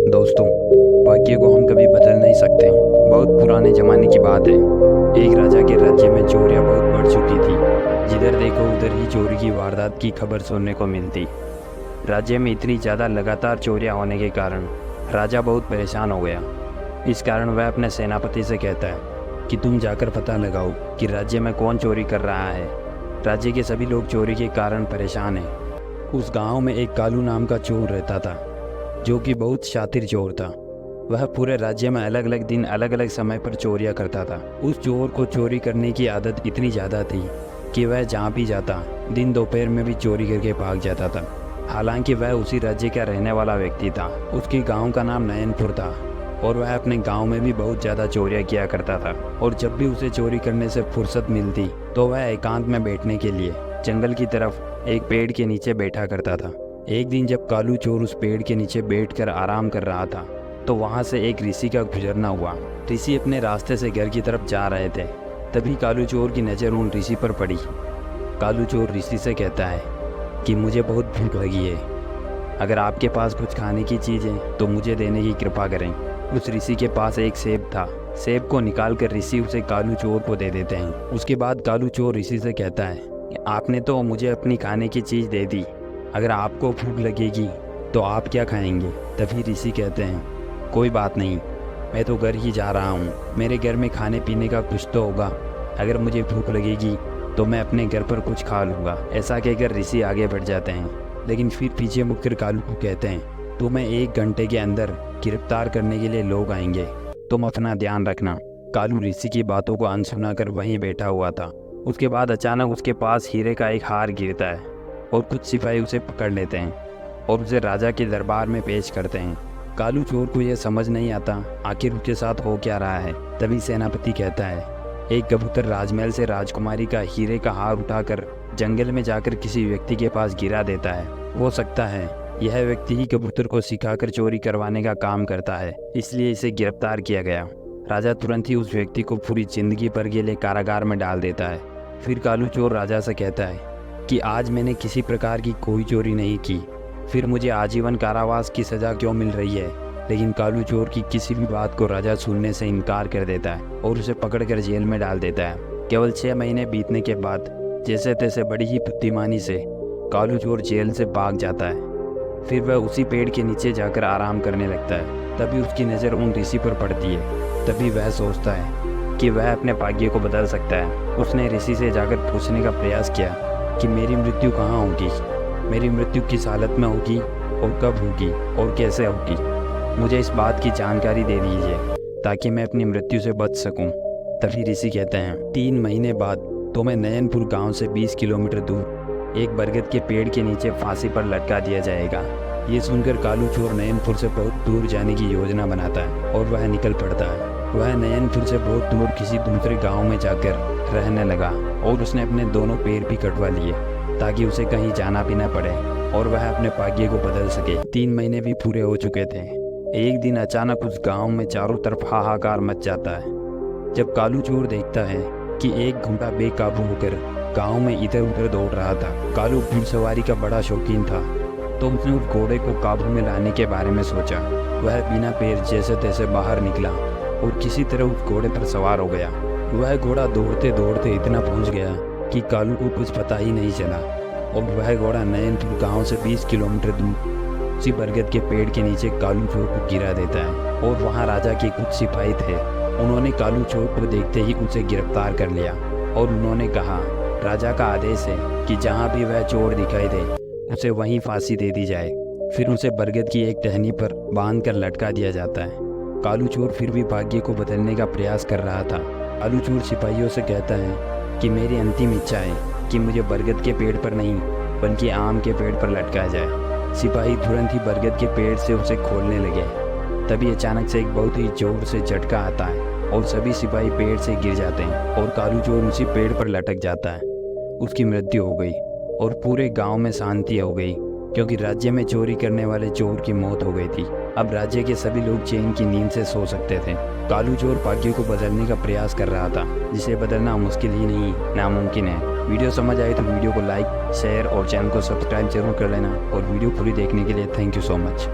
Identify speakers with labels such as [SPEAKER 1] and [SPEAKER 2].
[SPEAKER 1] दोस्तों, भाग्य को हम कभी बदल नहीं सकते। बहुत पुराने जमाने की बात है। एक राजा के राज्य में चोरियां बहुत बढ़ चुकी थी। जिधर देखो उधर ही चोरी की वारदात की खबर सुनने को मिलती। राज्य में इतनी ज़्यादा लगातार चोरियां होने के कारण राजा बहुत परेशान हो गया। इस कारण वह अपने सेनापति से कहता है कि तुम जाकर पता लगाओ कि राज्य में कौन चोरी कर रहा है। राज्य के सभी लोग चोरी के कारण परेशान हैं। उस गांव में एक कालू नाम का चोर रहता था, जो कि बहुत शातिर चोर था। वह पूरे राज्य में अलग अलग दिन अलग अलग समय पर चोरियां करता था। उस चोर को चोरी करने की आदत इतनी ज़्यादा थी कि वह जहाँ भी जाता दिन दोपहर में भी चोरी करके भाग जाता था। हालांकि वह उसी राज्य का रहने वाला व्यक्ति था। उसके गांव का नाम नयनपुर था और वह अपने गांव में भी बहुत ज़्यादा चोरियां किया करता था। और जब भी उसे चोरी करने से फुर्सत मिलती तो वह एकांत में बैठने के लिए जंगल की तरफ एक पेड़ के नीचे बैठा करता था। एक दिन जब कालू चोर उस पेड़ के नीचे बैठकर आराम कर रहा था तो वहाँ से एक ऋषि का गुजरना हुआ। ऋषि अपने रास्ते से घर की तरफ जा रहे थे। तभी कालू चोर की नज़र उन ऋषि पर पड़ी। कालू चोर ऋषि से कहता है कि मुझे बहुत भूख लगी है, अगर आपके पास कुछ खाने की चीज़ है तो मुझे देने की कृपा करें। उस ऋषि के पास एक सेब था। सेब को निकाल कर ऋषि उसे कालू चोर को दे देते हैं। उसके बाद कालू चोर ऋषि से कहता है कि आपने तो मुझे अपनी खाने की चीज़ दे दी, अगर आपको भूख लगेगी तो आप क्या खाएंगे। तभी ऋषि कहते हैं कोई बात नहीं, मैं तो घर ही जा रहा हूँ, मेरे घर में खाने पीने का कुछ तो होगा, अगर मुझे भूख लगेगी तो मैं अपने घर पर कुछ खा लूँगा। ऐसा कहकर ऋषि आगे बढ़ जाते हैं, लेकिन फिर पीछे मुड़कर कालू को कहते हैं तुम्हें 1 घंटे के अंदर गिरफ्तार करने के लिए लोग आएंगे, तुम अपना ध्यान रखना। कालू ऋषि की बातों को अनसुना कर वहीं बैठा हुआ था। उसके बाद अचानक उसके पास हीरे का एक हार गिरता है और कुछ सिपाही उसे पकड़ लेते हैं और उसे राजा के दरबार में पेश करते हैं। कालू चोर को यह समझ नहीं आता आखिर उसके साथ हो क्या रहा है। तभी सेनापति कहता है एक कबूतर राजमहल से राजकुमारी का हीरे का हार उठाकर जंगल में जाकर किसी व्यक्ति के पास गिरा देता है। हो सकता है यह व्यक्ति ही कबूतर को सिखाकर चोरी करवाने का काम करता है, इसलिए इसे गिरफ्तार किया गया। राजा तुरंत ही उस व्यक्ति को पूरी जिंदगी भर के लिए कारागार में डाल देता है। फिर कालू चोर राजा से कहता है कि आज मैंने किसी प्रकार की कोई चोरी नहीं की, फिर मुझे आजीवन कारावास की सज़ा क्यों मिल रही है। लेकिन कालू चोर की किसी भी बात को राजा सुनने से इनकार कर देता है और उसे पकड़कर जेल में डाल देता है। केवल 6 महीने बीतने के बाद जैसे तैसे बड़ी ही बुद्धिमानी से कालू चोर जेल से भाग जाता है। फिर वह उसी पेड़ के नीचे जाकर आराम करने लगता है। तभी उसकी नज़र उन ऋषि पर पड़ती है। तभी वह सोचता है कि वह अपने भाग्य को बदल सकता है। उसने ऋषि से जाकर पूछने का प्रयास किया कि मेरी मृत्यु कहाँ होगी, मेरी मृत्यु किस हालत में होगी और कब होगी और कैसे होगी, मुझे इस बात की जानकारी दे दीजिए ताकि मैं अपनी मृत्यु से बच सकूं। तभी ऋषि कहते हैं 3 महीने बाद तुम्हें नयनपुर गांव से 20 किलोमीटर दूर एक बरगद के पेड़ के नीचे फांसी पर लटका दिया जाएगा। ये सुनकर कालू चोर नयनपुर से बहुत दूर जाने की योजना बनाता है और वह निकल पड़ता है। वह नयनपुर से बहुत दूर किसी दूसरे गाँव में जाकर रहने लगा और उसने अपने दोनों पैर भी कटवा लिए ताकि उसे कहीं जाना भी न पड़े और वह अपने भाग्य को बदल सके। 3 महीने भी पूरे हो चुके थे। एक दिन अचानक उस गांव में चारों तरफ हाहाकार मच जाता है जब कालू चोर देखता है कि एक घोड़ा बेकाबू होकर गांव में इधर उधर दौड़ रहा था। कालू घुड़सवारी का बड़ा शौकीन था तो उसने उस घोड़े को काबू में लाने के बारे में सोचा। वह बिना पैर जैसे तैसे बाहर निकला और किसी तरह उस घोड़े पर सवार हो गया। वह घोड़ा दौड़ते दौड़ते इतना पहुंच गया कि कालू को कुछ पता ही नहीं चला और वह घोड़ा नयनपुर गांव से 20 किलोमीटर दूर उसी बरगद के पेड़ के नीचे कालू चोर को गिरा देता है। और वहां राजा के कुछ सिपाही थे, उन्होंने कालू चोर को देखते ही उसे गिरफ्तार कर लिया और उन्होंने कहा राजा का आदेश है कि जहां भी वह चोर दिखाई दे उसे वहीं फांसी दे दी जाए। फिर उसे बरगद की एक टहनी पर बांध कर लटका दिया जाता है। कालू चोर फिर भी भाग्य को बदलने का प्रयास कर रहा था। कालू चोर सिपाहियों से कहता है कि मेरी अंतिम इच्छा है कि मुझे बरगद के पेड़ पर नहीं बल्कि आम के पेड़ पर लटकाया जाए। सिपाही तुरंत ही बरगद के पेड़ से उसे खोलने लगे। तभी अचानक से एक बहुत ही जोर से झटका आता है और सभी सिपाही पेड़ से गिर जाते हैं और कालू चोर उसी पेड़ पर लटक जाता है। उसकी मृत्यु हो गई और पूरे गांव में शांति हो गई क्योंकि राज्य में चोरी करने वाले चोर की मौत हो गई थी। अब राज्य के सभी लोग चैन की नींद से सो सकते थे। कालू चोर भाग्य को बदलने का प्रयास कर रहा था, जिसे बदलना मुश्किल ही नहीं नामुमकिन है। वीडियो समझ आए तो वीडियो को लाइक, शेयर और चैनल को सब्सक्राइब जरूर कर लेना। और वीडियो पूरी देखने के लिए थैंक यू सो मच।